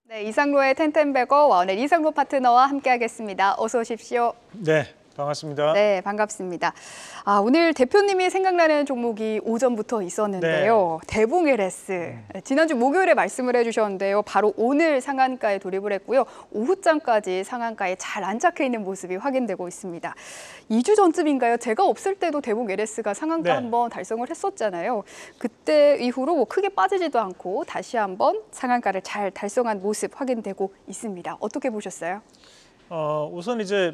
네, 이상로의 텐텐베거 오늘 이상로 파트너와 함께하겠습니다. 어서 오십시오. 네, 반갑습니다. 네, 반갑습니다. 오늘 대표님이 생각나는 종목이 오전부터 있었는데요. 대봉 LS. 지난주 목요일에 말씀을 해주셨는데요. 바로 오늘 상한가에 돌입을 했고요. 오후장까지 상한가에 잘 안착해 있는 모습이 확인되고 있습니다. 2주 전쯤인가요? 제가 없을 때도 대봉 LS가 상한가 한번 달성을 했었잖아요. 그때 이후로 뭐 크게 빠지지도 않고 다시 한번 상한가를 잘 달성한 모습 확인되고 있습니다. 어떻게 보셨어요? 우선 이제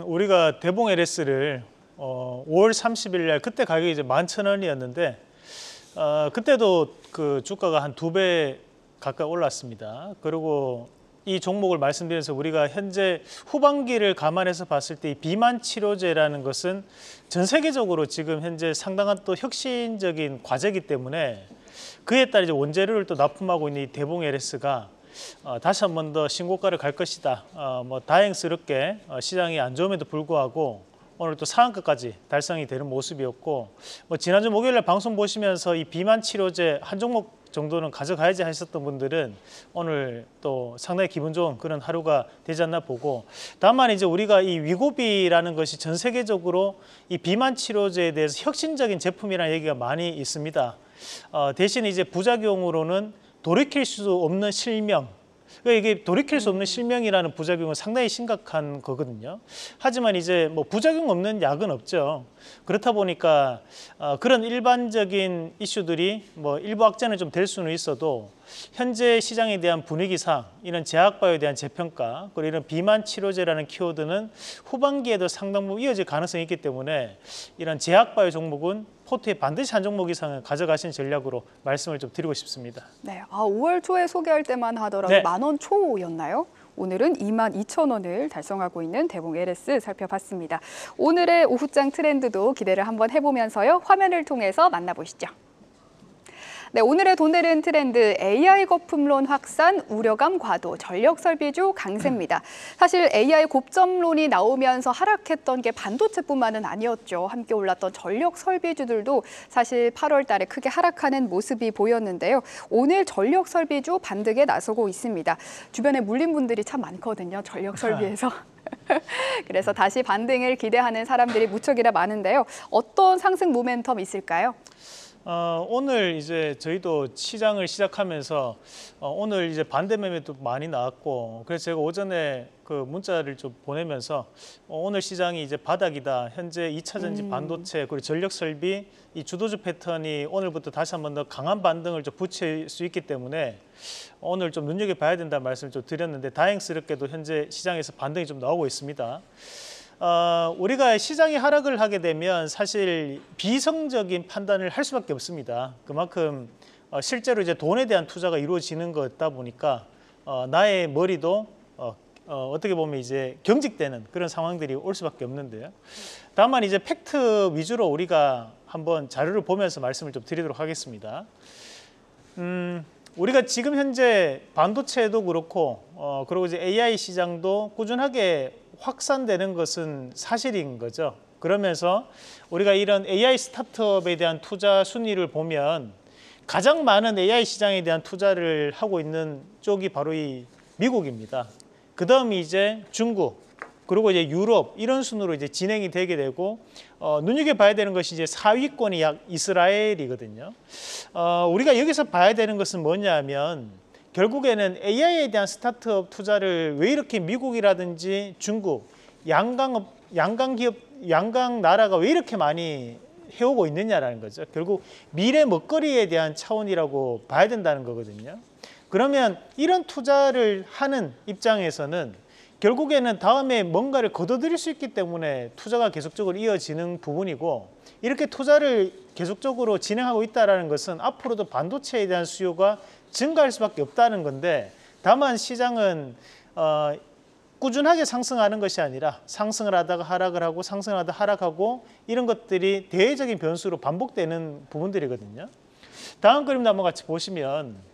우리가 대봉 LS를 5월 30일 날 그때 가격이 이제 11,000원이었는데 그때도 그 주가가 한 2배 가까이 올랐습니다. 그리고 이 종목을 말씀드리면서 우리가 현재 후반기를 감안해서 봤을 때 이 비만 치료제라는 것은 전 세계적으로 지금 현재 상당한 또 혁신적인 과제이기 때문에 그에 따라 이제 원재료를 또 납품하고 있는 이 대봉 LS가 다시 한 번 더 신고가를 갈 것이다. 뭐 다행스럽게 시장이 안 좋음에도 불구하고 오늘 또 상한가까지 달성이 되는 모습이었고, 뭐 지난주 목요일날 방송 보시면서 이 비만 치료제 한 종목 정도는 가져가야지 하셨던 분들은 오늘 또 상당히 기분 좋은 그런 하루가 되지 않나 보고, 다만 이제 우리가 이 위고비라는 것이 전 세계적으로 이 비만 치료제에 대해서 혁신적인 제품이라는 얘기가 많이 있습니다. 대신 이제 부작용으로는 돌이킬 수 없는 실명, 이게 돌이킬 수 없는 실명이라는 부작용은 상당히 심각한 거거든요. 하지만 이제 뭐 부작용 없는 약은 없죠. 그렇다 보니까 그런 일반적인 이슈들이 뭐 일부 악재는 좀 될 수는 있어도 현재 시장에 대한 분위기상 이런 제약바이오에 대한 재평가, 그리고 이런 비만 치료제라는 키워드는 후반기에도 상당 부분 이어질 가능성이 있기 때문에 이런 제약바이오 종목은 포트에 반드시 한 종목 이상은 가져가신 전략으로 말씀을 좀 드리고 싶습니다. 네, 5월 초에 소개할 때만 하더라도 10,000원 초였나요? 오늘은 22,000원을 달성하고 있는 대봉 LS 살펴봤습니다. 오늘의 오후장 트렌드도 기대를 한번 해보면서요. 화면을 통해서 만나보시죠. 네, 오늘의 돈 내는 트렌드 AI 거품론 확산, 우려감 과도, 전력 설비주 강세입니다. 사실 AI 고점론이 나오면서 하락했던 게 반도체뿐만은 아니었죠. 함께 올랐던 전력 설비주들도 사실 8월 달에 크게 하락하는 모습이 보였는데요. 오늘 전력 설비주 반등에 나서고 있습니다. 주변에 물린 분들이 참 많거든요. 전력 설비에서. 그래서 다시 반등을 기대하는 사람들이 무척이나 많은데요. 어떤 상승 모멘텀 있을까요? 오늘 이제 저희도 시장을 시작하면서 오늘 이제 반대 매매도 많이 나왔고, 그래서 제가 오전에 그 문자를 좀 보내면서 오늘 시장이 이제 바닥이다. 현재 2차 전지 반도체 그리고 전력 설비 이 주도주 패턴이 오늘부터 다시 한 번 더 강한 반등을 좀 붙일 수 있기 때문에 오늘 좀 눈여겨봐야 된다는 말씀을 좀 드렸는데, 다행스럽게도 현재 시장에서 반등이 좀 나오고 있습니다. 우리가 시장이 하락을 하게 되면 사실 비성적인 판단을 할 수밖에 없습니다. 그만큼 실제로 이제 돈에 대한 투자가 이루어지는 거다 보니까 나의 머리도 어떻게 보면 이제 경직되는 그런 상황들이 올 수밖에 없는데요. 다만 이제 팩트 위주로 우리가 한번 자료를 보면서 말씀을 좀 드리도록 하겠습니다. 우리가 지금 현재 반도체도 그렇고 그리고 이제 AI 시장도 꾸준하게 확산되는 것은 사실인 거죠. 그러면서 우리가 이런 AI 스타트업에 대한 투자 순위를 보면 가장 많은 AI 시장에 대한 투자를 하고 있는 쪽이 바로 이 미국입니다. 그 다음이 이제 중국, 그리고 이제 유럽 이런 순으로 이제 진행이 되게 되고 눈여겨봐야 되는 것이 이제 4위권이 약 이스라엘이거든요. 우리가 여기서 봐야 되는 것은 뭐냐면 결국에는 AI에 대한 스타트업 투자를 왜 이렇게 미국이라든지 중국, 양강 나라가 왜 이렇게 많이 해오고 있느냐라는 거죠. 결국 미래 먹거리에 대한 차원이라고 봐야 된다는 거거든요. 그러면 이런 투자를 하는 입장에서는 결국에는 다음에 뭔가를 거둬들일 수 있기 때문에 투자가 계속적으로 이어지는 부분이고, 이렇게 투자를 계속적으로 진행하고 있다는 것은 앞으로도 반도체에 대한 수요가 증가할 수밖에 없다는 건데, 다만 시장은 꾸준하게 상승하는 것이 아니라 상승을 하다가 하락을 하고 상승을 하다가 하락하고 이런 것들이 대외적인 변수로 반복되는 부분들이거든요. 다음 그림도 한번 같이 보시면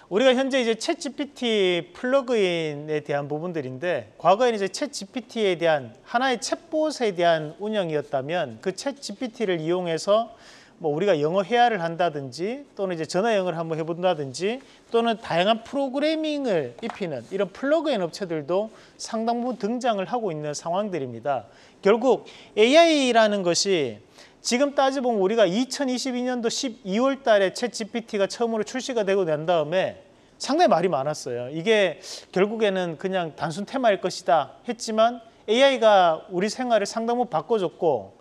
우리가 현재 이제 챗 GPT 플러그인에 대한 부분들인데, 과거에는 이제 챗 GPT에 대한 하나의 챗봇에 대한 운영이었다면 그 챗 GPT를 이용해서 뭐 우리가 영어 회화를 한다든지 또는 이제 전화 영어를 한번 해본다든지 또는 다양한 프로그래밍을 입히는 이런 플러그인 업체들도 상당 부분 등장을 하고 있는 상황들입니다. 결국 AI라는 것이 지금 따져보면 우리가 2022년도 12월 달에 챗 GPT가 처음으로 출시가 되고 난 다음에 상당히 말이 많았어요. 이게 결국에는 그냥 단순 테마일 것이다 했지만 AI가 우리 생활을 상당 부분 바꿔줬고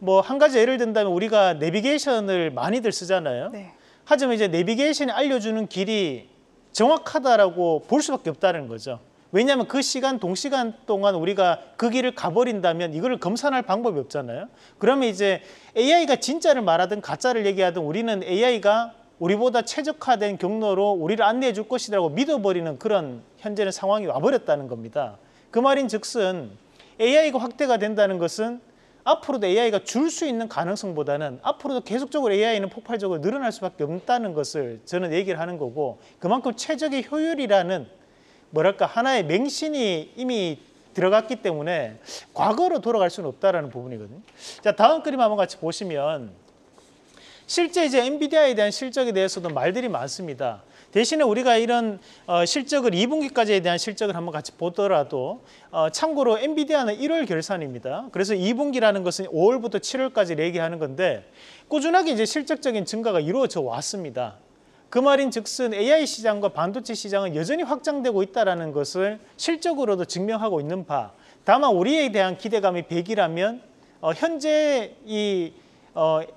뭐 한 가지 예를 든다면 우리가 내비게이션을 많이들 쓰잖아요. 네. 하지만 이제 내비게이션이 알려주는 길이 정확하다라고 볼 수밖에 없다는 거죠. 왜냐하면 그 시간 동시간 동안 우리가 그 길을 가버린다면 이거를 검산할 방법이 없잖아요. 그러면 이제 AI가 진짜를 말하든 가짜를 얘기하든 우리는 AI가 우리보다 최적화된 경로로 우리를 안내해 줄 것이라고 믿어버리는 그런 현재는 상황이 와버렸다는 겁니다. 그 말인즉슨 AI가 확대가 된다는 것은 앞으로도 AI가 줄 수 있는 가능성보다는 앞으로도 계속적으로 AI는 폭발적으로 늘어날 수밖에 없다는 것을 저는 얘기를 하는 거고 그만큼 최적의 효율이라는 뭐랄까 하나의 맹신이 이미 들어갔기 때문에 과거로 돌아갈 수는 없다라는 부분이거든요. 자, 다음 그림 한번 같이 보시면 실제 이제 엔비디아에 대한 실적에 대해서도 말들이 많습니다. 대신에 우리가 이런 실적을 2분기까지에 대한 실적을 한번 같이 보더라도 참고로 엔비디아는 1월 결산입니다. 그래서 2분기라는 것은 5월부터 7월까지 얘기하는 건데 꾸준하게 이제 실적적인 증가가 이루어져 왔습니다. 그 말인즉슨 AI 시장과 반도체 시장은 여전히 확장되고 있다는 것을 실적으로도 증명하고 있는 바. 다만 우리에 대한 기대감이 100이라면 현재 이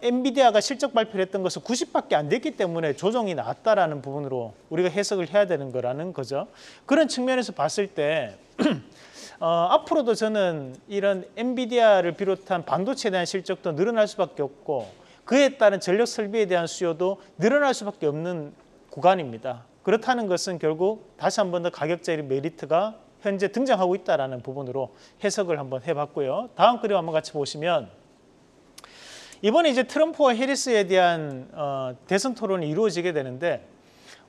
엔비디아가 실적 발표를 했던 것은 90밖에 안 됐기 때문에 조정이 나왔다라는 부분으로 우리가 해석을 해야 되는 거라는 거죠. 그런 측면에서 봤을 때 앞으로도 저는 이런 엔비디아를 비롯한 반도체에 대한 실적도 늘어날 수밖에 없고 그에 따른 전력 설비에 대한 수요도 늘어날 수밖에 없는 구간입니다. 그렇다는 것은 결국 다시 한 번 더 가격적인 메리트가 현재 등장하고 있다는 부분으로 해석을 한번 해봤고요. 다음 그림 한번 같이 보시면 이번에 이제 트럼프와 해리스에 대한 대선 토론이 이루어지게 되는데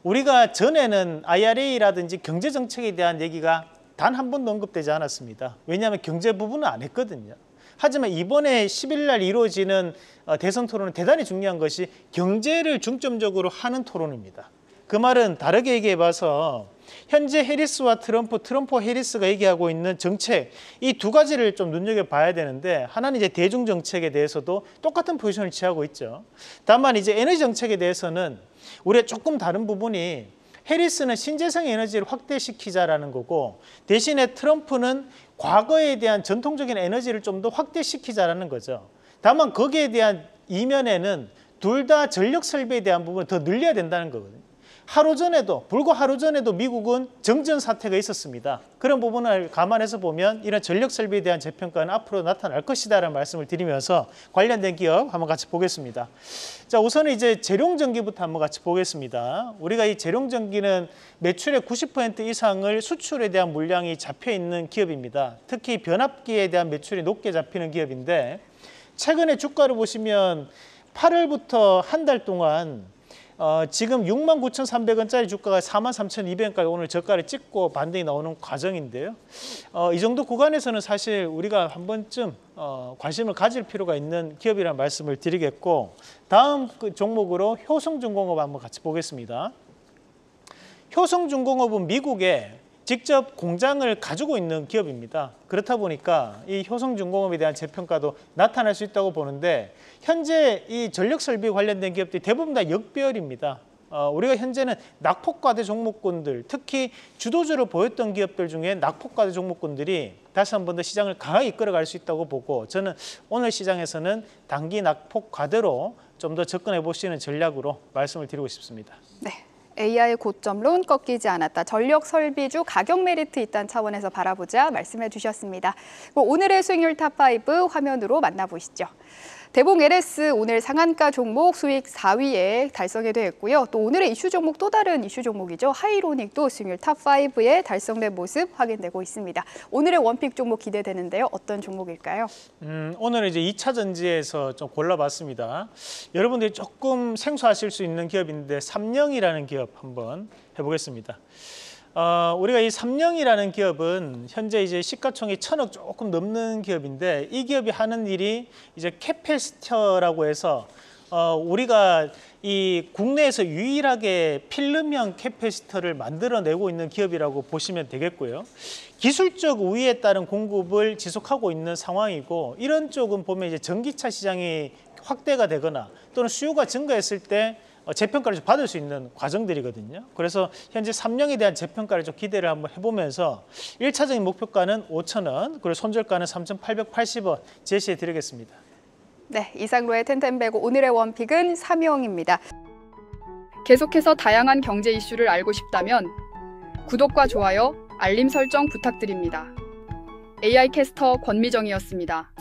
우리가 전에는 IRA라든지 경제 정책에 대한 얘기가 단 한 번도 언급되지 않았습니다. 왜냐하면 경제 부분은 안 했거든요. 하지만 이번에 10일 날 이루어지는 대선 토론은 대단히 중요한 것이 경제를 중점적으로 하는 토론입니다. 그 말은 다르게 얘기해 봐서 현재 해리스와 트럼프와 해리스가 얘기하고 있는 정책 이 두 가지를 좀 눈여겨봐야 되는데 하나는 이제 대중 정책에 대해서도 똑같은 포지션을 취하고 있죠. 다만 이제 에너지 정책에 대해서는 우리가 조금 다른 부분이 해리스는 신재생 에너지를 확대시키자라는 거고 대신에 트럼프는 과거에 대한 전통적인 에너지를 좀 더 확대시키자라는 거죠. 다만 거기에 대한 이면에는 둘 다 전력 설비에 대한 부분을 더 늘려야 된다는 거거든요. 불과 하루 전에도 미국은 정전 사태가 있었습니다. 그런 부분을 감안해서 보면 이런 전력 설비에 대한 재평가는 앞으로 나타날 것이다라는 말씀을 드리면서 관련된 기업 한번 같이 보겠습니다. 자, 우선은 이제 재룡전기부터 한번 같이 보겠습니다. 우리가 이 재룡전기는 매출의 90% 이상을 수출에 대한 물량이 잡혀 있는 기업입니다. 특히 변압기에 대한 매출이 높게 잡히는 기업인데 최근에 주가를 보시면 8월부터 한 달 동안 지금 69,300원짜리 주가가 43,200원까지 오늘 저가를 찍고 반등이 나오는 과정인데요. 이 정도 구간에서는 사실 우리가 한 번쯤 관심을 가질 필요가 있는 기업이라는 말씀을 드리겠고 다음 그 종목으로 효성중공업 한번 같이 보겠습니다. 효성중공업은 미국에 직접 공장을 가지고 있는 기업입니다. 그렇다 보니까 이 효성중공업에 대한 재평가도 나타날 수 있다고 보는데 현재 이 전력설비 관련된 기업들이 대부분 다 역배열입니다. 우리가 현재는 낙폭과대 종목군들, 특히 주도주를 보였던 기업들 중에 낙폭과대 종목군들이 다시 한 번 더 시장을 강하게 이끌어갈 수 있다고 보고 저는 오늘 시장에서는 단기 낙폭과대로 좀 더 접근해 보시는 전략으로 말씀을 드리고 싶습니다. 네. AI 고점론 꺾이지 않았다. 전력 설비주 가격 메리트 있다는 차원에서 바라보자 말씀해 주셨습니다. 오늘의 수익률 탑5 화면으로 만나보시죠. 대봉 LS 오늘 상한가 종목 수익 4위에 달성이 되었고요. 또 오늘의 이슈 종목 또 다른 이슈 종목이죠. 하이로닉도 수익률 탑5에 달성된 모습 확인되고 있습니다. 오늘의 원픽 종목 기대되는데요. 어떤 종목일까요? 오늘은 이제 2차 전지에서 좀 골라봤습니다. 여러분들이 조금 생소하실 수 있는 기업인데 삼영이라는 기업 한번 해보겠습니다. 우리가 이 삼영이라는 기업은 현재 이제 시가총액이 1,000억 조금 넘는 기업인데 이 기업이 하는 일이 이제 캐패시터라고 해서 우리가 이 국내에서 유일하게 필름형 캐패시터를 만들어내고 있는 기업이라고 보시면 되겠고요. 기술적 우위에 따른 공급을 지속하고 있는 상황이고, 이런 쪽은 보면 이제 전기차 시장이 확대가 되거나 또는 수요가 증가했을 때 재평가를 좀 받을 수 있는 과정들이거든요. 그래서 현재 삼령에 대한 재평가를 좀 기대를 한번 해보면서 1차적인 목표가는 5,000원, 그리고 손절가는 3,880원 제시해 드리겠습니다. 네, 이상로의 텐텐베고 오늘의 원픽은 삼영입니다. 계속해서 다양한 경제 이슈를 알고 싶다면 구독과 좋아요, 알림 설정 부탁드립니다. AI 캐스터 권미정이었습니다.